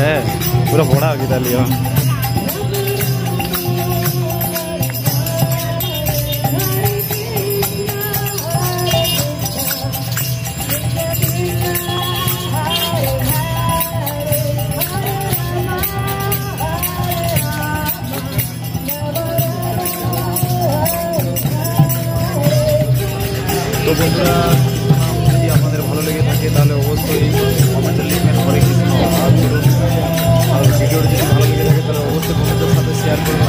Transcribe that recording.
है पूरा बड़ा हो गया लिया। তো বন্ধুরা যদি আপনাদের ভালো লেগে থাকে তাহলে অবশ্যই কমেন্টে লিখবেন হরে কৃষ্ণ। আর ভিডিওটি যদি ভালো লেগে থাকে তাহলে অবশ্যই বন্ধুদের সাথে শেয়ার করবেন।